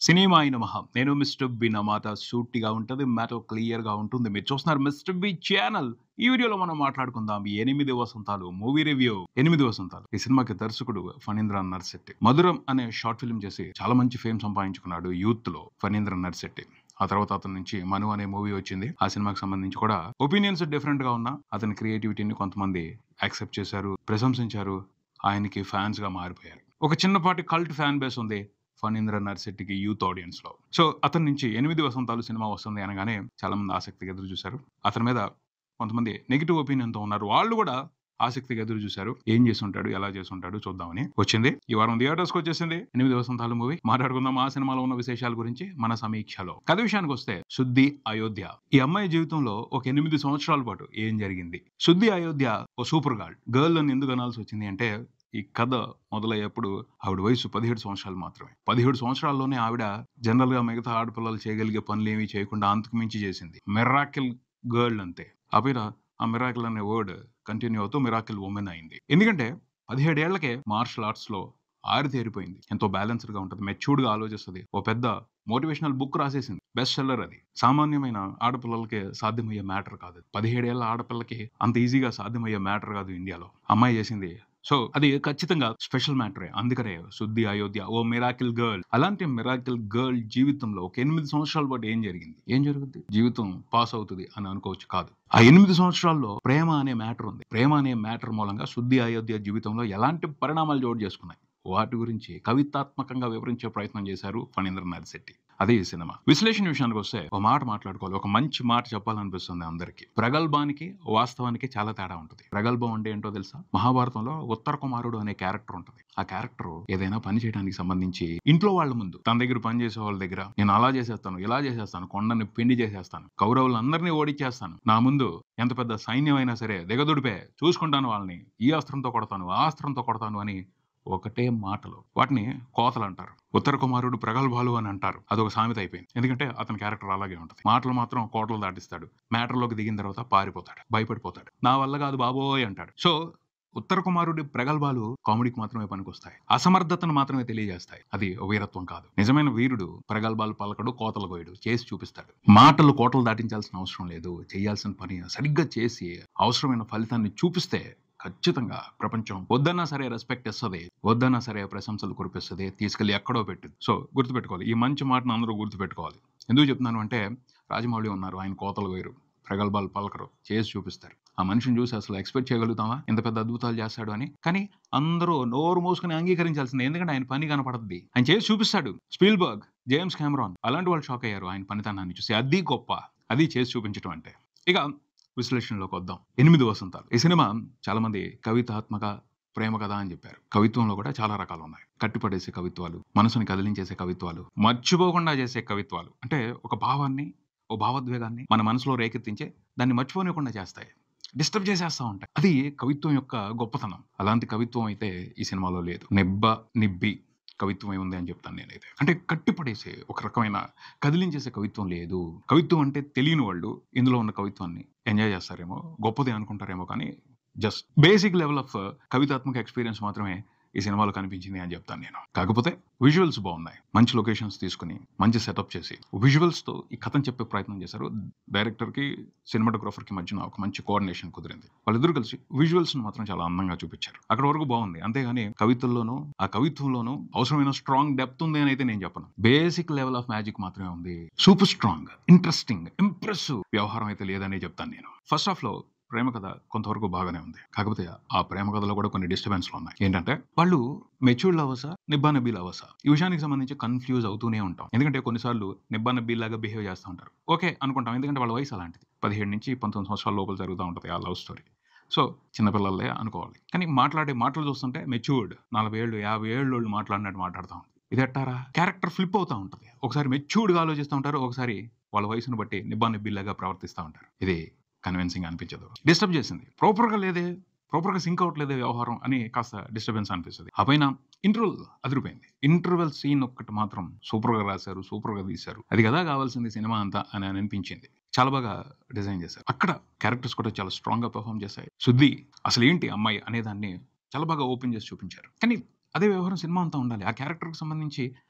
సినిమాయి నమః. నేను Mister B. నా మాట సూటిగా ఉంటది. మ్యాటర్ క్లియర్‌గా ఉంటుంది. మీరు చూస్తున్నారు మిస్టర్ బి ఛానల్. ఈ వీడియోలో మనం మాట్లాడుకుందాం 'ఎనిమిది వసంతాలు' మూవీ రివ్యూ. 'ఎనిమిది వసంతాలు' ఈ సినిమాకి దర్శకుడు ఫణీంద్ర నర్శెట్టి. 'మధురం' అనే షార్ట్ ఫిల్మ్ చేసి చాలా మంచి ఫేమ్ సంపాదించుకున్నాడు యూత్‌లో ఫణీంద్ర నర్శెట్టి. ఆ తర్వాత అతని నుంచి 'మను' అనే మూవీ వచ్చింది. ఆ సినిమాకి సంబంధించి కూడా ఒపీనియన్స్ డిఫరెంట్‌గా ఉన్నా అతని క్రియేటివిటీని కొంతమంది యాక్సెప్ట్ చేశారు, ప్రశంసించారు. ఆయనకి ఫ్యాన్స్‌గా మారిపోయారు. ఒక చిన్నపాటి కల్ట్ ఫ్యాన్ బేస్ ఉంది ఫణీంద్ర నర్శెట్టికి యూత్ ఆడియన్స్‌లో. సో, అతని నుంచి 'ఎనిమిది వసంతాలు' సినిమా వస్తుంది అనగానే చాలామంది ఆసక్తిగా ఎదురు చూశారు. అతని మీద కొంతమంది నెగెటివ్ ఒపీనియన్‌తో ఉన్నారు. వాళ్ళు గూడా ఆసక్తిగా ఎదురు చూశారు. ఏం చేసుంటాడు? ఎలా చేసుంటాడు? చూద్దామని. వచ్చింది. ఈ వారం థియేటర్స్‌కొచ్చేసింది 'ఎనిమిది వసంతాలు' మూవీ. మాట్లాడుకుందాం ఆ సినిమాలో ఉన్న విశేషాల గురించి మన సమీక్షలో. కథ విషయానికొస్తే 'శుద్ధి అయోధ్య'. ఈ అమ్మాయి జీవితంలో ఒక 8 సంవత్సరాల పాటు ఏం జరిగింది? 'శుద్ధి అయోధ్య' ఓ సూపర్ గర్ల్ అని ఎందుకు అనాల్సొచ్చింది అంటే ఈ కథ మొదలయ్యేప్పుడు ఆవిడ వయసు 17 సంవత్సరాలు మాత్రమే. 17 సంవత్సరాల్లోనే ఆవిడ జనరల్‌గా మిగతా ఆడపిల్లలు చేయగలిగే పనులేమి చేయకుండా అంతకు మించి చేసింది. మిరాకిల్ గర్ల్ అంతే. ఆ పైన ఆ మిరాకిల్ అనే వర్డ్ కంటిన్యూ అవుతూ మిరాకిల్ వుమెన్ అయింది. ఎందుకంటే 17 ఏళ్లకే మార్షల్ ఆర్ట్స్‌లో ఆరితేరిపోయింది. ఎంతో బ్యాలెన్స్‌డ్‌గా ఉంటది. మెచ్యూర్డ్‌గా ఆలోచిస్తది. ఓ పెద్ద మోటివేషనల్ బుక్ రాసేసింది. బెస్ట్ సెల్లర్ అది. సామాన్యమైన ఆడపిల్లలకి సాధ్యమయ్యే మ్యాటర్ కాదది. 17 ఏళ్ల ఆడపిల్లకి అంత ఈజీగా సాధ్యమయ్యే మ్యాటర్ కాదు ఇండియాలో. అమ్మాయి చేసింది. సో, అది ఖచ్చితంగా స్పెషల్ మ్యాటరే. అందుకనే 'శుద్ధి అయోధ్య' ఓ మిరాకిల్ గర్ల్. అలాంటి మిరాకిల్ గర్ల్ జీవితంలో ఒక 8 సంవత్సరాల పాటు ఏం జరిగింది? ఏం జరుగుద్ది? జీవితం పాస్ అవుతది అని అనుకోవచ్చు కాదు. ఆ 8 సంవత్సరాల్లో ప్రేమ అనే మ్యాటర్ ఉంది. ప్రేమ అనే మ్యాటర్ మూలంగా 'శుద్ధి అయోధ్య' జీవితంలో ఎలాంటి పరిణామాలు చోటు చేసుకున్నాయి? వాటి గురించి కవితాత్మకంగా వివరించే ప్రయత్నం చేశారు ఫణీంద్ర నర్శెట్టి. అదే ఈ సినిమా. విశ్లేషణ విషయానికొస్తే ఒక మాట మాట్లాడుకోవాలి. ఒక మంచి మాట చెప్పాలనిపిస్తుంది అందరికి. ప్రగల్భానికి, వాస్తవానికి చాలా తేడా ఉంటది. ప్రగల్భం అంటే ఏంటో తెలుసా? మహాభారతంలో ఉత్తర కుమారుడు అనే క్యారెక్టర్ ఉంటది. ఆ క్యారెక్టర్ ఏదైనా పని చేయడానికి సంబంధించి ఇంట్లో వాళ్ళ ముందు తన దగ్గర పని చేసే వాళ్ళ దగ్గర నేను అలా చేసేస్తాను, ఇలా చేసేస్తాను, కొండని పిండి చేసేస్తాను, కౌరవులందరినీ ఓడించేస్తాను. నా ముందు ఎంత పెద్ద సైన్యం అయినా సరే దిగదుడిపే చూసుకుంటాను వాళ్ళని. ఈ అస్త్రంతో కొడతాను, ఆ అస్త్రంతో కొడతాను అని ఒకటే మాటలు. వాటిని కోతలంటారు. ఉత్తర కుమారుడు ప్రగల్భాలు అని అంటారు. అదొక సామెత అయిపోయింది. ఎందుకంటే అతని క్యారెక్టర్ అలాగే ఉంటది. మాటలు మాత్రం కోటలు దాటిస్తాడు. మ్యాటర్‌లోకి దిగిన తర్వాత పారిపోతాడు. భయపడిపోతాడు. నా వల్ల కాదు బాబోయ్ అంటాడు. సో, ఉత్తర కుమారుడి ప్రగల్భాలు కామెడీకి మాత్రమే పనికొస్తాయి. అసమర్థతను మాత్రమే తెలియజేస్తాయి. అది వీరత్వం కాదు. నిజమైన వీరుడు ప్రగల్భాలు పలకడు, కోతలు కోయడు. చేసి చూపిస్తాడు. మాటలు కోటలు దాటించాల్సిన అవసరం లేదు. చేయాల్సిన పని సరిగ్గా చేసి అవసరమైన ఫలితాన్ని చూపిస్తే ఖచ్చితంగా ప్రపంచం వద్దన్నా సరే రెస్పెక్ట్ ఇస్తది. వద్దన్నా సరే ప్రశంసలు కురిపిస్తది. తీసుకెళ్ళి ఎక్కడో పెట్టిద్ది. సో, గుర్తుపెట్టుకోవాలి. ఈ మంచి మాటను అందరూ గుర్తుపెట్టుకోవాలి. ఎందుకు చెప్తున్నాను అంటే రాజమౌళి ఉన్నారు. ఆయన కోతలు కోయరు. ప్రగల్భాలు పలకరు. చేసి చూపిస్తారు. ఆ మనిషిని చూసి అసలు ఎక్స్‌పెక్ట్ చేయగలుగుతామా? ఇంత పెద్ద అద్భుతాలు చేస్తాడు అని. కానీ అందరూ నోరు మూసుకొని అంగీకరించాల్సిందే. ఎందుకంటే ఆయన పని కనపడద్ది. ఆయన చేసి చూపిస్తాడు. స్పీల్‌బర్గ్, జేమ్స్ కెమెరాన్ అలాంటి వాళ్ళు షాక్ అయ్యారు ఆయన పనితనాన్ని చూసి. అది గొప్ప. అది చేసి చూపించడం అంటే. ఇక విశ్లేషణలోకి వద్దాం. 8 వసంతాలు. ఈ సినిమా చాలామంది కవితాత్మక ప్రేమ కథ అని చెప్పారు. కవిత్వంలో కూడా చాలా రకాలున్నాయి. కట్టిపడేసే కవిత్వాలు, మనసుని కదిలించేసే కవిత్వాలు, మర్చిపోకుండా చేసే కవిత్వాలు. అంటే ఒక భావాన్ని, ఓ భావోద్వేగాన్ని మన మనసులో రేకెత్తించే దాన్ని మర్చిపోనివ్వకుండా చేస్తాయి. డిస్టర్బ్ చేసేస్తా ఉంటాయి. అది కవిత్వం యొక్క గొప్పతనం. అలాంటి కవిత్వం అయితే ఈ సినిమాలో లేదు. నిబ్బి కవిత్వమే ఉంది అని చెప్తాను నేనైతే. అంటే కట్టిపడేసే ఒక రకమైన కదిలించేసే కవిత్వం లేదు. కవిత్వం అంటే తెలియని వాళ్ళు ఇందులో ఉన్న కవిత్వాన్ని ఎంజాయ్ చేస్తారేమో, గొప్పది అనుకుంటారేమో కానీ జస్ట్ బేసిక్ లెవెల్ ఆఫ్ కవితాత్మక ఎక్స్‌పీరియన్స్ మాత్రమే ఈ సినిమాలో కనిపించింది అని చెప్తాను నేను. కాకపోతే విజువల్స్ బాగున్నాయి. మంచి లొకేషన్స్ తీసుకొని, మంచి సెటప్ చేసి, విజువల్స్‌తో ఈ కథను చెప్పే ప్రయత్నం చేశారు. డైరెక్టర్‌కి, సినిమాటోగ్రాఫర్‌కి మధ్యన ఒక మంచి కోఆర్డినేషన్ కుదిరింది. వాళ్ళిద్దరూ కలిసి విజువల్స్‌ని మాత్రం చాలా అందంగా చూపించారు. అక్కడి వరకు బాగుంది. అంతేగాని కవితల్లోనూ, ఆ కవిత్వంలోనూ అవసరమైన స్ట్రాంగ్ డెప్త్ ఉంది అని అయితే నేను చెప్పను. బేసిక్ లెవెల్ ఆఫ్ మ్యాజిక్ మాత్రమే ఉంది. సూపర్ స్ట్రాంగ్, ఇంట్రెస్టింగ్, ఇంప్రెసివ్ వ్యవహారం అయితే లేదనే చెప్తాను నేను. ఫస్ట్ హాఫ్‌లో ప్రేమ కథ కొంతవరకు బాగానే ఉంది. కాకపోతే ఆ ప్రేమ కథలో కూడా కొన్ని డిస్టర్బెన్స్‌లు ఉన్నాయి. ఏంటంటే వాళ్ళు మెచ్యూర్డ్ లవర్సా? నిబ్బా-నిబ్బి లవర్సా? ఈ విషయానికి సంబంధించి కన్‌ఫ్యూజ్ అవుతూనే ఉంటాం. ఎందుకంటే కొన్ని సార్లు నిబ్బా-నిబ్బిలాగా బిహేవ్ చేస్తా ఉంటారు. ఓకే అనుకుంటాం. ఎందుకంటే వాళ్ళ వయసు అలాంటిది. 17-19 సంవత్సరాల లోపల జరుగుతా ఉంటది ఆ లవ్ స్టోరీ. సో, చిన్న పిల్లలదే అనుకోవాలి. కానీ మాట్లాడే మాటలు చూస్తుంటే మెచ్యూర్డ్ 40 ఏళ్ళు, 50 ఏళ్ళోళ్ళు మాట్లాడినట్టు మాట్లాడుతా ఉంటారు. ఇదెట్టారా? క్యారెక్టర్ ఫ్లిప్ అవుతా ఉంటది. ఒకసారి మెచ్యూర్డ్‌గా ఆలోచిస్తా ఉంటారు. ఒకసారి వాళ్ళ వయసును బట్టి నిబ్బా-నిబ్బిలాగా ప్రవర్తిస్తా ఉంటారు. ఇది కన్విన్సింగ్ అనిపించదు. డిస్టర్బ్ చేసింది. ప్రాపర్‌గా లేదే, ప్రాపర్‌గా సింక్ అవ్వట్లేదే వ్యవహారం అని కాస్త డిస్టర్బెన్స్ అనిపిస్తది. ఆ పైన ఇంటర్వెల్ అదిరిపోయింది. ఇంటర్వెల్ సీన్ ఒక్కటి మాత్రం సూపర్‌గా రాశారు. సూపర్‌గా తీశారు. అది కదా కావాల్సింది సినిమా అంతా అని అనిపించింది. చాలా బాగా డిజైన్ చేశారు. అక్కడ క్యారెక్టర్స్ కూడా చాలా స్ట్రాంగ్‌గా పెర్ఫార్మ్ చేశాయి. 'శుద్ధి' అసలేంటి అమ్మాయి అనేదాన్ని చాలా బాగా ఓపెన్ చేసి చూపించారు. కానీ అదే వ్యవహారం సినిమా అంతా ఉండాలి. ఆ క్యారెక్టర్‌కి సంబంధించి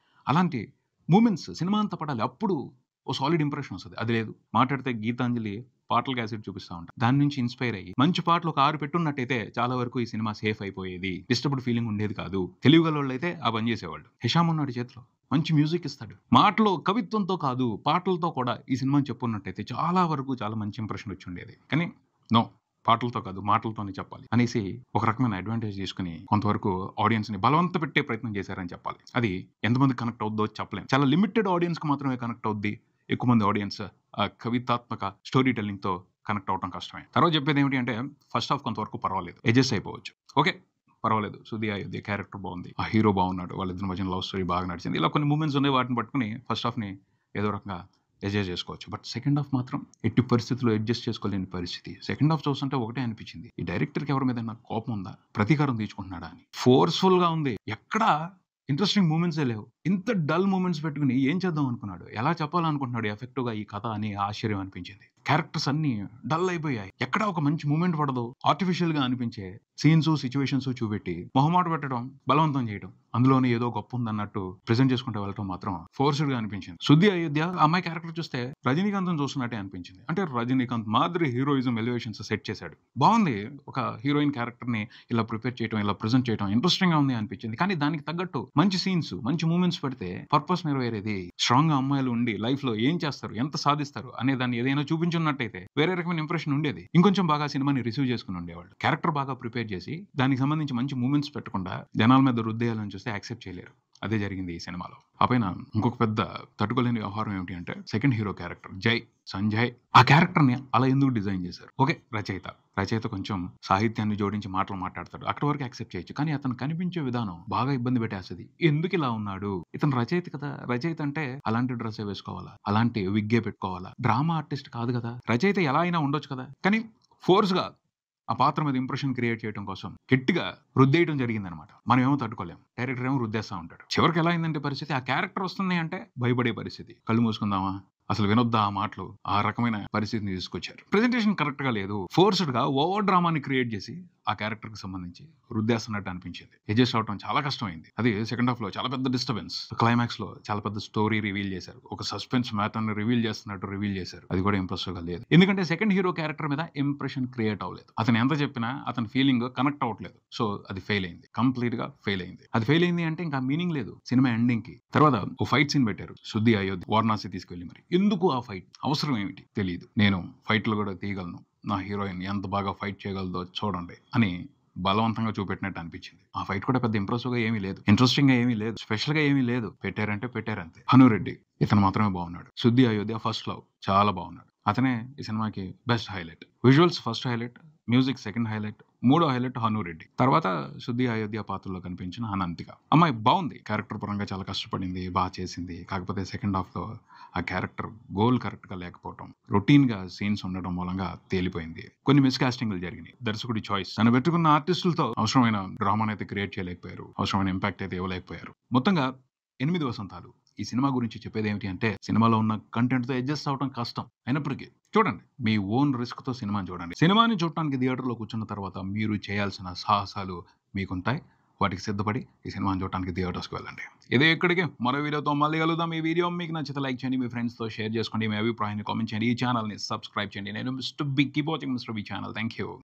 అలాంటి మూమెంట్స్ సినిమా అంతా పడాలి. అప్పుడు ఓ సాలిడ్ ఇంప్రెషన్ వస్తది. అది లేదు. మాట్లాడితే 'గీతాంజలి' పాటల క్యాసెట్ చూపిస్తా ఉంటారు. దాని నుంచి ఇన్‌స్పైర్ అయ్యి మంచి పాటలు ఒక 6 పెట్టున్నట్టయితే చాలా వరకు ఈ సినిమా సేఫ్ అయిపోయేది. డిస్టర్బ్డ్ ఫీలింగ్ ఉండేది కాదు. తెలివిగలోళ్ళైతే ఆ పని చేసేవాళ్ళు. 'హిషామ్' ఉన్నాడు చేతిలో. మంచి మ్యూజిక్ ఇస్తాడు. మాటలు కవిత్వంతో కాదు, పాటలతో కూడా ఈ సినిమాని చెప్పున్నట్టయితే చాలా వరకు చాలా మంచి ఇంప్రెషన్ వచ్చుండేది. కానీ నో. పాటలతో కాదు, మాటలతోనే చెప్పాలి అనేసి ఒక రకమైన అడ్వాంటేజ్ తీసుకొని కొంతవరకు ఆడియన్స్‌ని బలవంత పెట్టే ప్రయత్నం చేశారని చెప్పాలి. అది ఎంతమందికి కనెక్ట్ అవుద్దో చెప్పలేం. చాలా లిమిటెడ్ ఆడియన్స్‌కి మాత్రమే కనెక్ట్ అవుద్ది. ఎక్కువ మంది ఆడియన్స్ కవితాత్మక స్టోరీ టెల్లింగ్‌తో కనెక్ట్ అవ్వడం కష్టమే. తర్వాత చెప్పేదేమిటి అంటే ఫస్ట్ హాఫ్ కొంతవరకు పర్వాలేదు. అడ్జస్ట్ అయిపోవచ్చు. ఓకే. పర్వాలేదు. 'సుధి అయోధ్య' క్యారెక్టర్ బావుంది. ఆ హీరో బాగున్నాడు. వాళ్ళిద్దరి మధ్యన లవ్ స్టోరీ బాగా నడిచింది. ఇలా కొన్ని మూవ్‌మెంట్స్ ఉన్నాయి. వాటిని పట్టుకొని ఫస్ట్ హాఫ్‌ని ఏదో రకంగా అడ్జస్ట్ చేసుకోవచ్చు. బట్ సెకండ్ హాఫ్ మాత్రం ఎట్టి పరిస్థితుల్లో అడ్జస్ట్ చేసుకోలేని పరిస్థితి. సెకండ్ హాఫ్ చూస్తుంటే ఒకటే అనిపించింది. ఈ డైరెక్టర్‌కి ఎవరి మీదన్నా కోపం ఉందా? ప్రతీకారం తీర్చుకుంటున్నాడా అని. ఫోర్స్‌ఫుల్‌గా ఉంది. ఎక్కడా ఇంట్రెస్టింగ్ మూమెంట్సే లేవు. ఇంత డల్ మూమెంట్స్ పెట్టుకొని ఏం చేద్దాం అనుకున్నాడు? ఎలా చెప్పాలనుకుంటున్నాడు ఎఫెక్టివ్‌గా ఈ కథ అని ఆశ్చర్యం అనిపించింది. క్యారెక్టర్స్ అన్నీ డల్ అయిపోయాయి. ఎక్కడా ఒక మంచి మూమెంట్ పడదు. ఆర్టిఫిషియల్‌గా అనిపించే సీన్స్, సిట్యుయేషన్స్ చూపెట్టి మొహమాట పెట్టడం, బలవంతం చేయడం. అందులోనే ఏదో గొప్ప ఉందన్నట్టు ప్రెజెంట్ చేసుకుంటూ వెళ్ళటం మాత్రం ఫోర్స్‌డ్‌గా అనిపించింది. 'సుధి అయోధ్య' ఆ అమ్మాయి క్యారెక్టర్ చూస్తే రజనీకాంత్‌ని చూస్తున్నట్టే అనిపించింది. అంటే రజనీకాంత్ మాదిరి హీరోయిజం ఎలివేషన్స్ సెట్ చేశాడు. బావుంది. ఒక హీరోయిన్ క్యారెక్టర్‌ని ఇలా ప్రిపేర్ చేయటం, ఇలా ప్రెజెంట్ చేయటం ఇంట్రెస్టింగ్‌గా ఉంది అనిపించింది. కానీ దానికి తగ్గట్టు మంచి సీన్స్, మంచి మూవ్‌మెంట్స్ పెడితే పర్పస్ నెరవేరేది. స్ట్రాంగ్‌గా అమ్మాయిలు ఉండి లైఫ్‌లో ఏం చేస్తారు? ఎంత సాధిస్తారు? అనే దాన్ని ఏదైనా చూపించున్నట్టయితే వేరే రకమైన ఇంప్రెషన్ ఉండేది. ఇంకొంచెం బాగా సినిమాని రిసీవ్ చేసుకొని ఉండేవాళ్ళు. క్యారెక్టర్ బాగా ప్రిపేర్ చేసి దానికి సంబంధించి మంచి మూవ్‌మెంట్స్ పెట్టకుండా జనాల మీద రుద్దేయాలని చూస్తే యాక్సెప్ట్ చేయలేరు. అదే జరిగింది ఈ సినిమాలో. ఆ పైన ఇంకొక పెద్ద తట్టుకోలేని వ్యవహారం ఏమిటి అంటే సెకండ్ హీరో క్యారెక్టర్ సంజయ్. ఆ క్యారెక్టర్‌ని అలా ఎందుకు డిజైన్ చేశారు? ఓకే. రచయిత కొంచెం సాహిత్యాన్ని జోడించి మాటలు మాట్లాడతాడు. అక్కడి వరకు యాక్సెప్ట్ చేయొచ్చు. కానీ అతను కనిపించే విధానం బాగా ఇబ్బంది పెట్టేస్తది. ఎందుకు ఇలా ఉన్నాడు? ఇతను రచయిత కదా! రచయిత అంటే అలాంటి డ్రెస్సే వేసుకోవాలా? అలాంటి విగ్గే పెట్టుకోవాలా? డ్రామా ఆర్టిస్ట్ కాదు కదా! రచయిత ఎలా అయినా ఉండొచ్చు కదా! కానీ ఫోర్స్‌గా ఆ పాత్ర మీద ఇంప్రెషన్ క్రియేట్ చేయడం కోసం గట్టిగా రుద్దేయడం జరిగిందనమాట. మనమేమో తట్టుకోలేం. డైరెక్టర్ ఏమో రుద్దేస్తా ఉంటాడు. చివరికి ఎలా అయిందంటే పరిస్థితి, ఆ క్యారెక్టర్ వస్తుంది అంటే భయపడే పరిస్థితి. కళ్ళు మూసుకుందామా? అసలు వినొద్దా ఆ మాటలు? ఆ రకమైన పరిస్థితిని తీసుకొచ్చారు. ప్రెజెంటేషన్ కరెక్ట్‌గా లేదు. ఫోర్స్‌డ్‌గా ఓవర్ డ్రామాని క్రియేట్ చేసి ఆ క్యారెక్టర్‌కి సంబంధించి రుద్దేస్తున్నట్టు అనిపించింది. అడ్జస్ట్ అవ్వడం చాలా కష్టమైంది. అది సెకండ్ హాఫ్‌లో చాలా పెద్ద డిస్టర్బెన్స్. క్లైమాక్స్‌లో చాలా పెద్ద స్టోరీ రివీల్ చేశారు. ఒక సస్పెన్స్ మ్యాటర్‌ని రివీల్ చేస్తున్నట్టు రివీల్ చేశారు. అది కూడా ఇంప్రెసివ్‌గా లేదు. ఎందుకంటే సెకండ్ హీరో క్యారెక్టర్ మీద ఇంప్రెషన్ క్రియేట్ అవ్వలేదు. అతను ఎంత చెప్పినా అతని ఫీలింగ్ కనెక్ట్ అవ్వట్లేదు. సో అది ఫెయిల్ అయింది. కంప్లీట్‌గా ఫెయిల్ అయింది. అది ఫెయిల్ అయింది అంటే ఇంకా మీనింగ్ లేదు సినిమా ఎండింగ్‌కి. తర్వాత ఓ ఫైట్ సీన్ పెట్టారు. 'సుధి అయోధ్య' వారణాసి తీసుకెళ్ళి మరి. ఎందుకు ఆ ఫైట్? అవసరం ఏమిటి? తెలీదు. నేను ఫైట్‌లు కూడా తీయగలను. నా హీరోయిన్ ఎంత బాగా ఫైట్ చేయగలదో చూడండి అని బలవంతంగా చూపెట్టినట్టు అనిపించింది. ఆ ఫైట్ కూడా పెద్ద ఇంప్రెసివ్‌గా ఏమీ లేదు. ఇంట్రెస్టింగ్‌గా ఏమీ లేదు. స్పెషల్‌గా ఏమీ లేదు. పెట్టారంటే పెట్టారంతే. భానురెడ్డి ఇతను మాత్రమే బాగున్నాడు. 'సుధి అయోధ్య' ఫస్ట్ లవ్ చాలా బాగున్నాడు. అతనే ఈ సినిమాకి best highlight. Visuals first highlight. Music second highlight. మూడో హైలైట్ భానురెడ్డి. తర్వాత 'సుధి అయోధ్య' పాత్రలో కనిపించిన అనంతిక. అమ్మాయి బావుంది. క్యారెక్టర్ పరంగా చాలా కష్టపడింది. చేసింది. కాకపోతే సెకండ్ హాఫ్‌లో ఆ క్యారెక్టర్ గోల్ కరెక్ట్‌గా లేకపోవటం, రొటీన్‌గా సీన్స్ ఉండడం మూలంగా తేలిపోయింది. కొన్ని మిస్‌కాస్టింగ్‌లు జరిగినాయి. దర్శకుడి చాయిస్. తను పెట్టుకున్న ఆర్టిస్టులతో అవసరమైన డ్రామానైతే క్రియేట్ చేయలేకపోయారు. అవసరమైన ఇంపాక్ట్ అయితే ఇవ్వలేకపోయారు. మొత్తంగా 8 వసంతాలు. ఈ సినిమా గురించి చెప్పేదేమిటి అంటే సినిమాలో ఉన్న కంటెంట్‌తో అడ్జస్ట్ అవ్వడం కష్టం. అయినప్పటికీ చూడండి. మీ ఓన్ రిస్క్‌తో సినిమాని చూడండి. సినిమాని చూడటానికి థియేటర్‌లో కూర్చున్న తర్వాత మీరు చేయాల్సిన సాహసాలు మీకుంటాయి. వాటికి సిద్ధపడి ఈ సినిమాని చూడటానికి థియేటర్స్‌కి వెళ్ళండి. ఇదే ఇక్కడికి మరో వీడియోతో మళ్ళీ కలుద్దాం. ఈ వీడియో మీకు నచ్చితే లైక్ చేయండి. మీ ఫ్రెండ్స్‌తో షేర్ చేసుకోండి. మీ అభిప్రాయాన్ని కామెంట్ చేయండి. ఈ ఛానెల్‌ని సబ్స్క్రైబ్ చేయండి. నేను Mister B. Keep watching Mister B channel. Thank you.